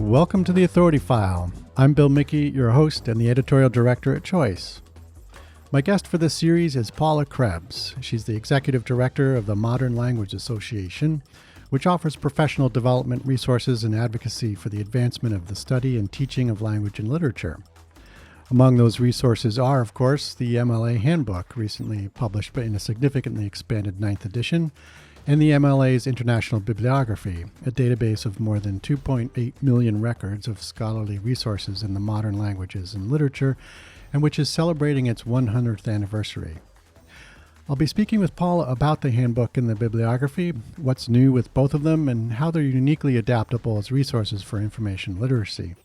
Welcome to the Authority File. I'm Bill Mickey, your host and the editorial director at Choice. My guest for this series is Paula Krebs. She's the executive director of the Modern Language Association, which offers professional development resources and advocacy for the advancement of the study and teaching of language and literature. Among those resources are, of course, the MLA Handbook, recently published in a significantly expanded 9th edition, and the MLA's International Bibliography, a database of more than 2.8 million records of scholarly resources in the modern languages and literature, and which is celebrating its 100th anniversary. I'll be speaking with Paula about the handbook and the bibliography, what's new with both of them, and how they're uniquely adaptable as resources for information literacy.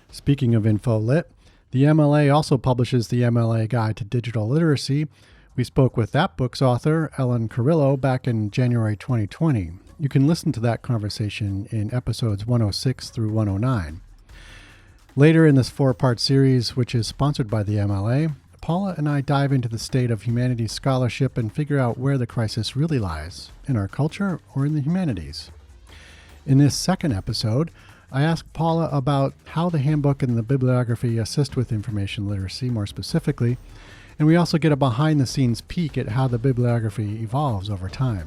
Speaking of InfoLit, the MLA also publishes the MLA Guide to Digital Literacy. We spoke with that book's author, Ellen Carrillo, back in January 2020. You can listen to that conversation in episodes 106 through 109. Later in this 4-part series, which is sponsored by the MLA, Paula and I dive into the state of humanities scholarship and figure out where the crisis really lies, in our culture or in the humanities. In this second episode, I asked Paula about how the handbook and the bibliography assist with information literacy more specifically, and we also get a behind-the-scenes peek at how the bibliography evolves over time.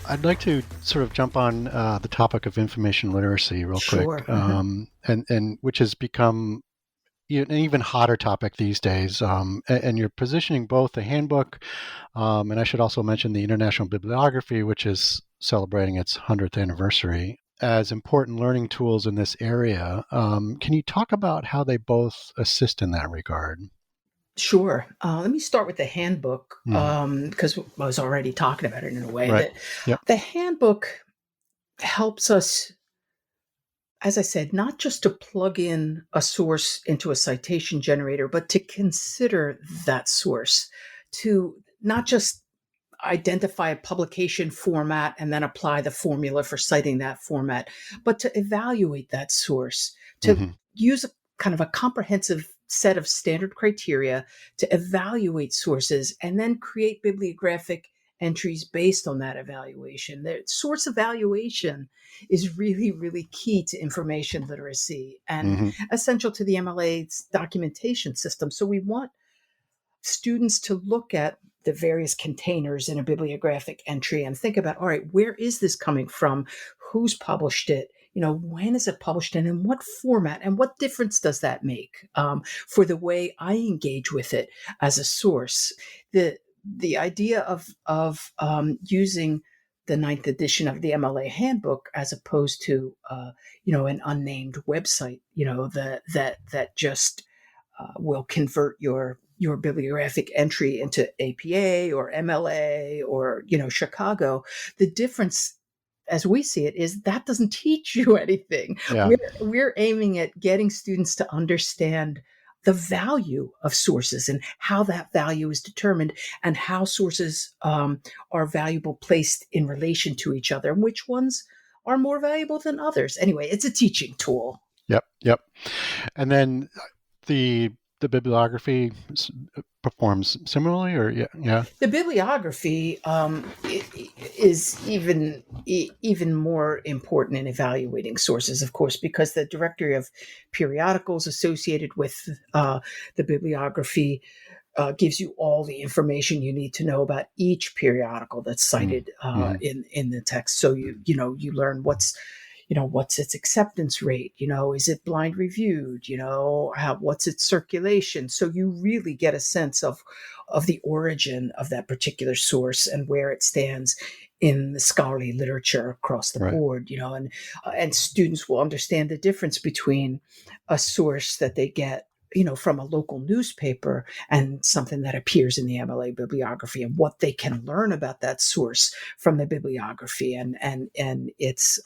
I'd like to sort of jump on the topic of information literacy real quick, and which has become an even hotter topic these days. And you're positioning both the handbook, and I should also mention the International Bibliography, which is celebrating its 100th anniversary, as important learning tools in this area. Can you talk about how they both assist in that regard? Sure. Let me start with the handbook, because I was already talking about it in a way. Right. Yep. The handbook helps us, as I said, not just to plug in a source into a citation generator, but to consider that source, to not just identify a publication format and then apply the formula for citing that format, but to evaluate that source, to use a kind of a comprehensive set of standard criteria to evaluate sources and then create bibliographic entries based on that evaluation. The source evaluation is really, really key to information literacy and essential to the MLA's documentation system. So we want students to look at the various containers in a bibliographic entry and think about, all right, where is this coming from? Who's published it? When is it published and in what format? And what difference does that make for the way I engage with it as a source? The idea of using the 9th edition of the MLA handbook as opposed to an unnamed website, that just will convert your bibliographic entry into APA or MLA or Chicago. The difference, as we see it, is that doesn't teach you anything. Yeah. We're aiming at getting students to understand the value of sources and how that value is determined and how sources are valuable placed in relation to each other and which ones are more valuable than others. Anyway, it's a teaching tool. Yep. And then the bibliography performs similarly, or yeah. The bibliography is even more important in evaluating sources, of course, because the directory of periodicals associated with the bibliography gives you all the information you need to know about each periodical that's cited in the text. So you learn what's its acceptance rate? Is it blind reviewed? What's its circulation? So you really get a sense of the origin of that particular source and where it stands in the scholarly literature across the board, and students will understand the difference between a source that they get from a local newspaper and something that appears in the MLA bibliography, and what they can learn about that source from the bibliography and its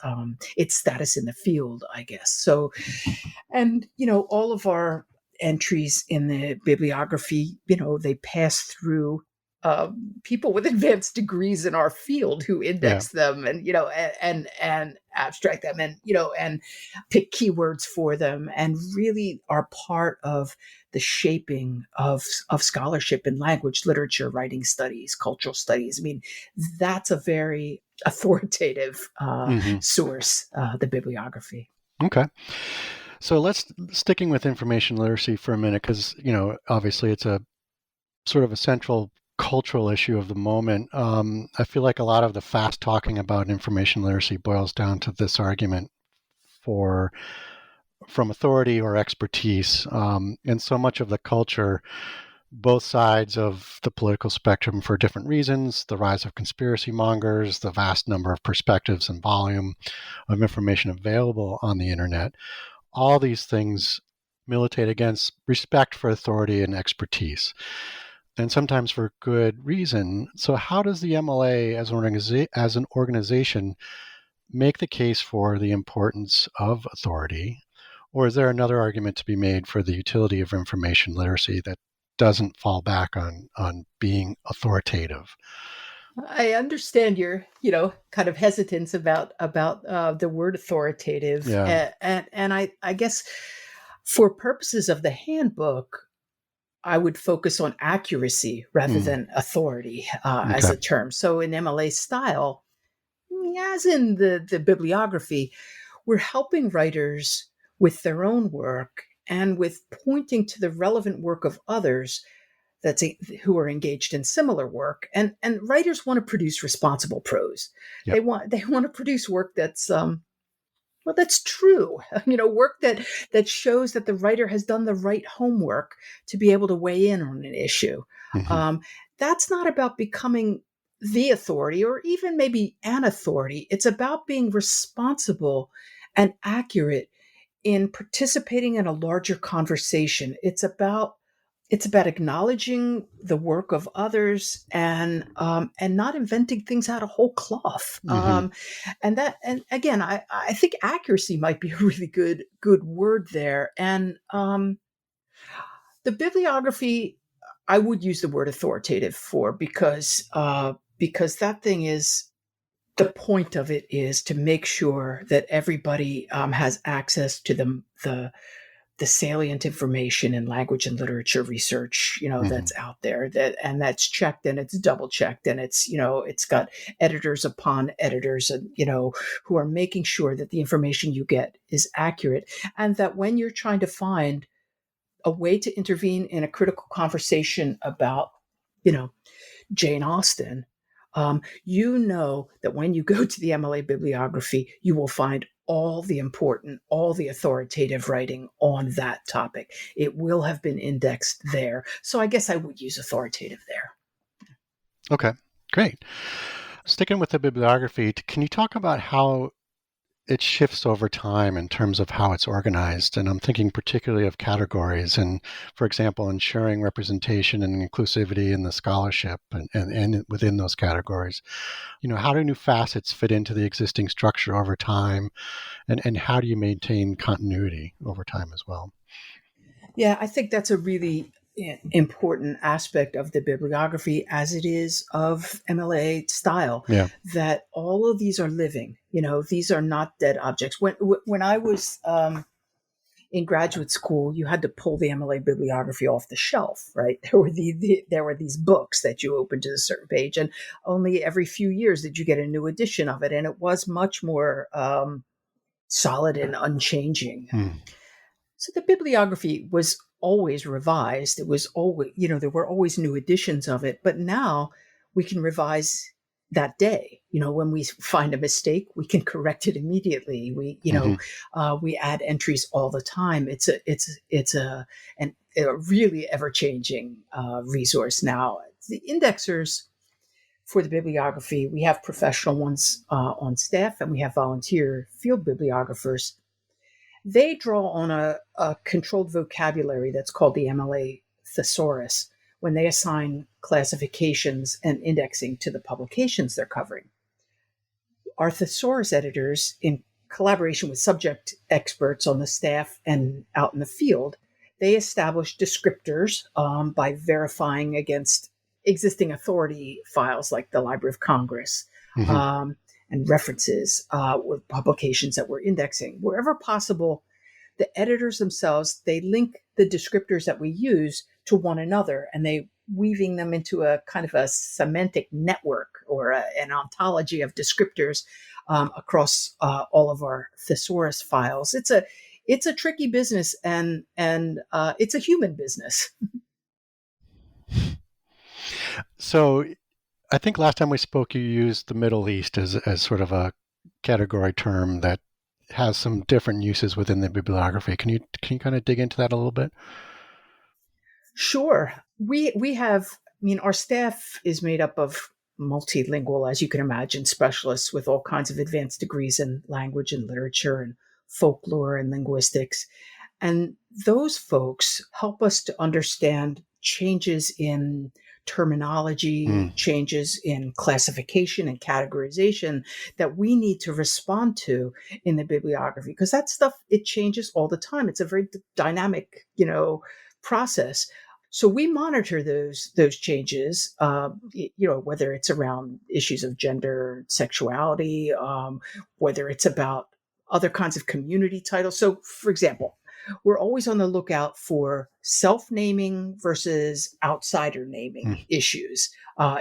status in the field, I guess. So, and all of our entries in the bibliography, they pass through people with advanced degrees in our field who Yeah. index them and and abstract them and and pick keywords for them and really are part of the shaping of scholarship in language, literature, writing studies, cultural studies. I mean, that's a very authoritative Hmm. source, the bibliography. Okay. So let's sticking with information literacy for a minute, because obviously it's a sort of a central cultural issue of the moment. I feel like a lot of the fast talking about information literacy boils down to this argument for from authority or expertise, and so much of the culture, both sides of the political spectrum for different reasons, the rise of conspiracy mongers, the vast number of perspectives and volume of information available on the internet, all these things militate against respect for authority and expertise, and sometimes for good reason. So, how does the MLA as an organization make the case for the importance of authority? Or is there another argument to be made for the utility of information literacy that doesn't fall back on being authoritative? I understand your, kind of hesitance about the word authoritative, Yeah. and I guess for purposes of the handbook, I would focus on accuracy rather Mm, than authority as okay. a term. So in MLA style, as in the bibliography, we're helping writers with their own work and with pointing to the relevant work of others who are engaged in similar work. And writers want to produce responsible prose. Yep. They want to produce work that's well, that's true. Work that shows that the writer has done the right homework to be able to weigh in on an issue. Hmm. Um, that's not about becoming the authority or even maybe an authority. It's about being responsible and accurate in participating in a larger conversation. It's about acknowledging the work of others and not inventing things out of whole cloth. Hmm. And again, I think accuracy might be a really good word there. And the bibliography, I would use the word authoritative for because that thing is the point of it is to make sure that everybody has access to the salient information in language and literature research, Hmm. that's out there, that's checked and it's double checked and it's got editors upon editors and who are making sure that the information you get is accurate, and that when you're trying to find a way to intervene in a critical conversation about you know Jane Austen, that when you go to the MLA bibliography, you will find all the authoritative writing on that topic. It will have been indexed there. So I guess I would use authoritative there. Okay, great. Sticking with the bibliography, can you talk about how it shifts over time in terms of how it's organized? And I'm thinking particularly of categories and, for example, ensuring representation and inclusivity in the scholarship and within those categories. How do new facets fit into the existing structure over time? And how do you maintain continuity over time as well? Yeah, I think that's a really important aspect of the bibliography, as it is of MLA style, Yeah. that all of these are living. These are not dead objects. When I was in graduate school, you had to pull the MLA bibliography off the shelf, right? There were these books that you opened to a certain page, and only every few years did you get a new edition of it, and it was much more solid and unchanging. Hmm. So the bibliography was always revised. It was always, there were always new editions of it. But now we can revise that day. When we find a mistake, we can correct it immediately. Hmm. We add entries all the time. It's a really ever changing resource now. The indexers for the bibliography, we have professional ones on staff, and we have volunteer field bibliographers. They draw on a controlled vocabulary that's called the MLA thesaurus when they assign classifications and indexing to the publications they're covering. Our thesaurus editors, in collaboration with subject experts on the staff and out in the field, they establish descriptors by verifying against existing authority files like the Library of Congress, Hmm. and references with publications that we're indexing. Wherever possible, the editors themselves, they link the descriptors that we use to one another, and they weaving them into a kind of a semantic network or an ontology of descriptors across all of our thesaurus files. It's a tricky business, and it's a human business. So I think last time we spoke, you used the Middle East as sort of a category term that has some different uses within the bibliography. Can you kind of dig into that a little bit? Sure. We have, I mean, our staff is made up of multilingual, as you can imagine, specialists with all kinds of advanced degrees in language and literature and folklore and linguistics. And those folks help us to understand changes in terminology, Mm, changes in classification and categorization that we need to respond to in the bibliography. Because that stuff, it changes all the time. It's a very dynamic, process. So we monitor those changes, whether it's around issues of gender, sexuality, whether it's about other kinds of community titles. So, for example, we're always on the lookout for self-naming versus outsider naming mm, issues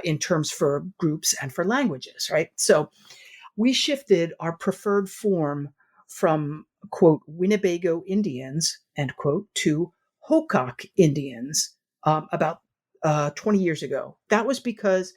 in terms for groups and for languages, right? So we shifted our preferred form from, quote, Winnebago Indians, end quote, to Hokaak Indians about 20 years ago. That was because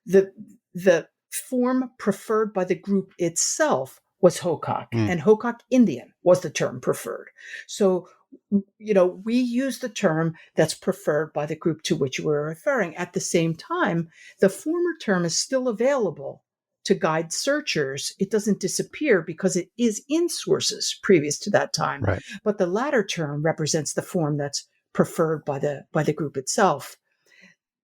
the the form preferred by the group itself was Hokaak, mm. and Hokaak Indian was the term preferred. So, we use the term that's preferred by the group to which we're referring. At the same time, the former term is still available to guide searchers. It doesn't disappear because it is in sources previous to that time. Right. But the latter term represents the form that's preferred by the group itself.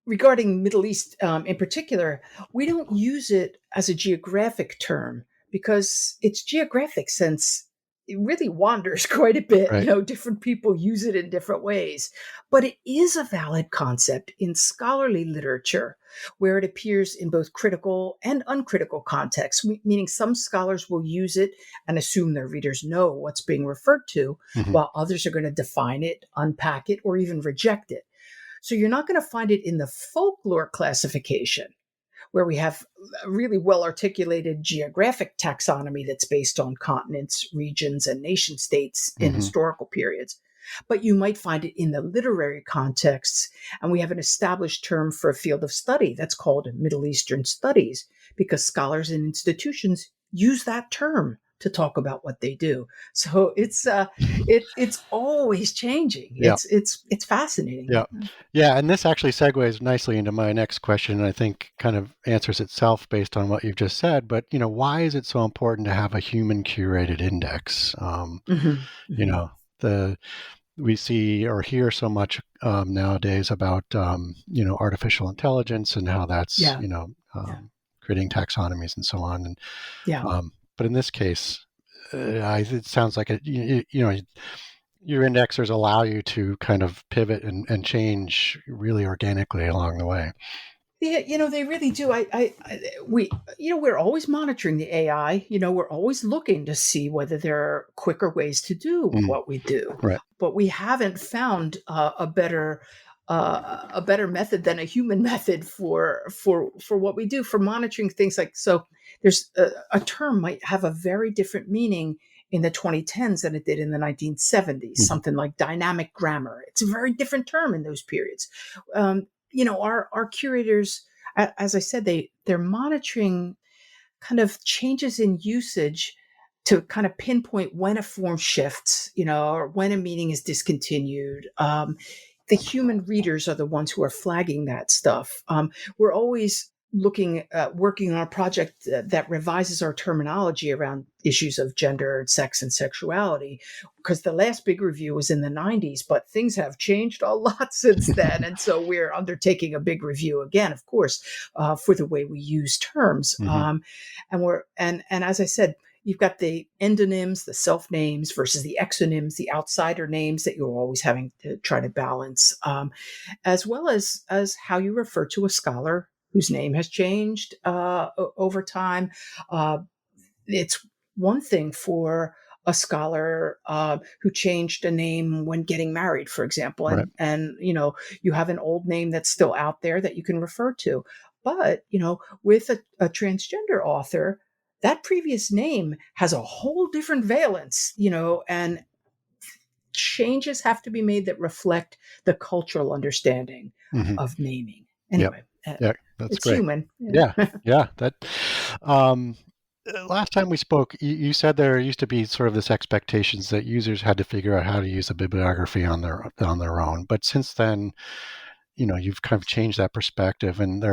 Regarding Middle East in particular, we don't use it as a geographic term because its geographic sense, it really wanders quite a bit. Right. Different people use it in different ways, but it is a valid concept in scholarly literature where it appears in both critical and uncritical contexts, meaning some scholars will use it and assume their readers know what's being referred to, Hmm. while others are going to define it, unpack it, or even reject it. So you're not going to find it in the folklore classification, where we have a really well articulated geographic taxonomy that's based on continents, regions, and nation states in Hmm. historical periods. But you might find it in the literary contexts. And we have an established term for a field of study that's called Middle Eastern Studies, because scholars and institutions use that term to talk about what they do. So it's always changing. Yeah. It's fascinating. Yeah. Yeah. And this actually segues nicely into my next question, and I think kind of answers itself based on what you've just said. But, why is it so important to have a human curated index? Hmm. You Hmm. know, the we see or hear so much nowadays about, artificial intelligence and how that's, Yeah, yeah, creating taxonomies and so on. And yeah. but in this case, it sounds like your indexers allow you to kind of pivot and change really organically along the way. Yeah, they really do. We're always monitoring the AI. We're always looking to see whether there are quicker ways to do Mm, what we do, right. but we haven't found a better method than a human method for what we do for monitoring things like so. There's a term might have a very different meaning in the 2010s than it did in the 1970s. Hmm. Something like dynamic grammar. It's a very different term in those periods. Our curators, as I said, they're monitoring kind of changes in usage to kind of pinpoint when a form shifts, or when a meaning is discontinued. The human readers are the ones who are flagging that stuff. We're always working on a project that revises our terminology around issues of gender, sex, and sexuality, because the last big review was in the 90s, but things have changed a lot since then. And so we're undertaking a big review again, of course, for the way we use terms. Hmm. And as I said, you've got the endonyms, the self names versus the exonyms, the outsider names that you're always having to try to balance, as well as how you refer to a scholar whose name has changed over time. It's one thing for a scholar who changed a name when getting married, for example, Right. and you have an old name that's still out there that you can refer to. But with a transgender author, that previous name has a whole different valence, and changes have to be made that reflect the cultural understanding Hmm. of naming. Yep. Anyway, Yeah, that's it's great. human. Yeah. Yeah. Yeah. Um, last time we spoke, you said there used to be sort of this expectations that users had to figure out how to use a bibliography on their own. But since then, you've kind of changed that perspective, and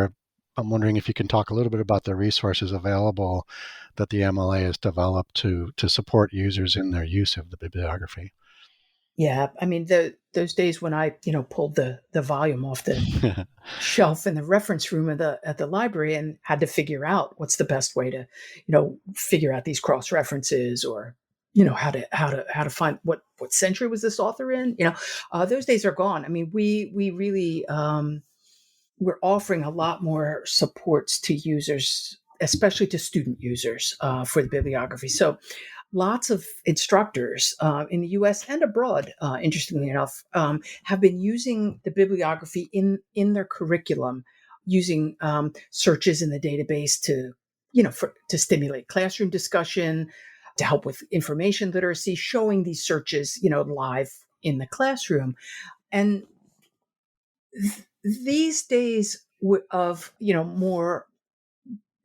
I'm wondering if you can talk a little bit about the resources available that the MLA has developed to support users in their use of the bibliography. Yeah, I mean those days when I pulled the volume off the shelf in the reference room at the library and had to figure out what's the best way to figure out these cross references, or how to find what century was this author in. Those days are gone. I mean, we really we're offering a lot more supports to users, especially to student users, for the bibliography. So lots of instructors in the US and abroad, interestingly enough, have been using the bibliography in their curriculum, using searches in the database to stimulate classroom discussion, to help with information literacy, showing these searches live in the classroom. And these days of more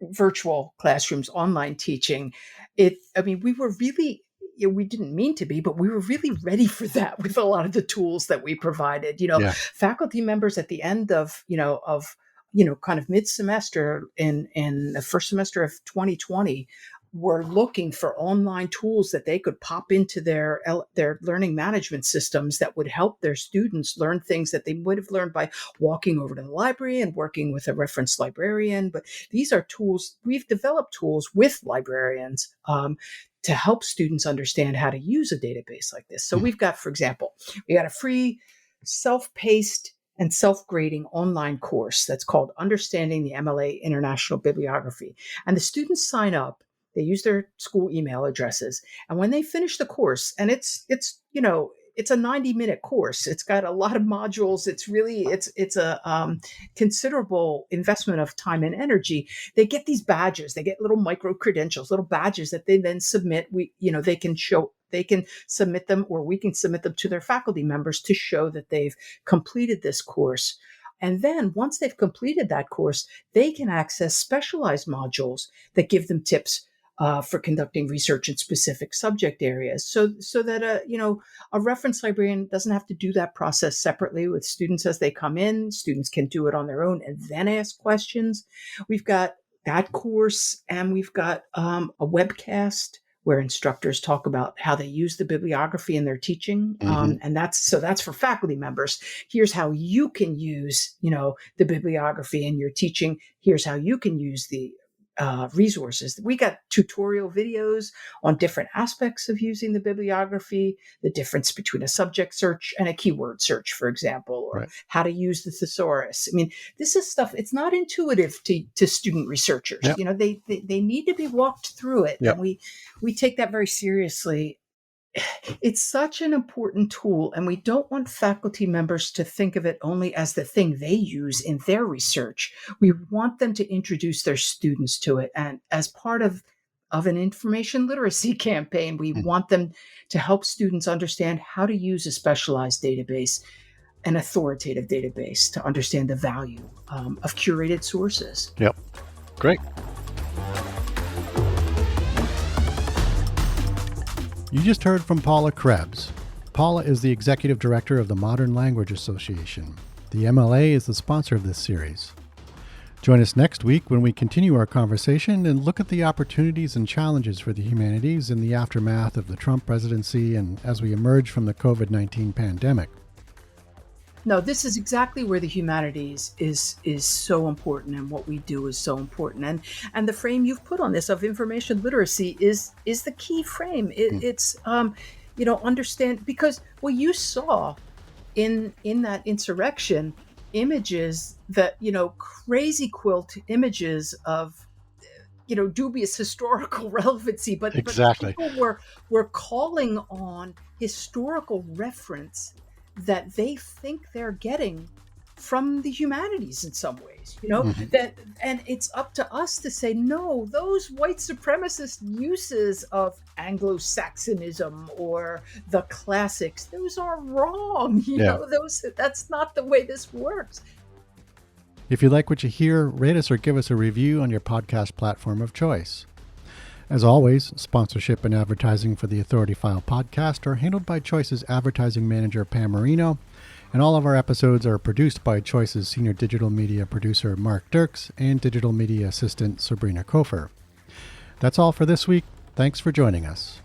virtual classrooms, online teaching, I mean, we didn't mean to be, but we were really ready for that with a lot of the tools that we provided. Yeah. Faculty members at the end of kind of mid-semester in the first semester of 2020 were looking for online tools that they could pop into their learning management systems that would help their students learn things that they would have learned by walking over to the library and working with a reference librarian. But these are tools, we've developed tools with librarians to help students understand how to use a database like this. So we've got, for example, we got a free self-paced and self-grading online course that's called Understanding the MLA International Bibliography. And the students sign up, they use their school email addresses, and when they finish the course, and it's a 90-minute course. It's got a lot of modules. It's a considerable investment of time and energy. They get these badges. They get little micro credentials, little badges that they then submit. They can submit them, or we can submit them to their faculty members to show that they've completed this course. And then once they've completed that course, they can access specialized modules that give them tips for conducting research in specific subject areas, so that a reference librarian doesn't have to do that process separately with students as they come in. Students can do it on their own and then ask questions. We've got that course, and we've got a webcast where instructors talk about how they use the bibliography in their teaching, Hmm. and that's for faculty members. Here's how you can use the bibliography in your teaching. Here's how you can use the resources. We got tutorial videos on different aspects of using the bibliography, the difference between a subject search and a keyword search, for example, or Right. how to use the thesaurus. I mean, this is stuff, it's not intuitive to student researchers. Yep. They need to be walked through it. Yep. And we take that very seriously. It's such an important tool, and we don't want faculty members to think of it only as the thing they use in their research. We want them to introduce their students to it, and as part of an information literacy campaign, we Mm. want them to help students understand how to use a specialized database, an authoritative database, to understand the value of curated sources. Yep. Great. You just heard from Paula Krebs. Paula is the Executive Director of the Modern Language Association. The MLA is the sponsor of this series. Join us next week when we continue our conversation and look at the opportunities and challenges for the humanities in the aftermath of the Trump presidency and as we emerge from the COVID-19 pandemic. No, this is exactly where the humanities is so important, and what we do is so important. And the frame you've put on this of information literacy is the key frame. It's understand, because what you saw in that insurrection, images that, crazy quilt images of, dubious historical relevancy, but Exactly. people were calling on historical reference that they think they're getting from the humanities in some ways, Mhm. that, and it's up to us to say, no, those white supremacist uses of Anglo-Saxonism or the classics, those are wrong. Yeah. That's not the way this works. If you like what you hear, rate us or give us a review on your podcast platform of choice. As always, sponsorship and advertising for the Authority File podcast are handled by Choice's advertising manager, Pam Marino, and all of our episodes are produced by Choice's senior digital media producer, Mark Dirks, and digital media assistant, Sabrina Kofer. That's all for this week. Thanks for joining us.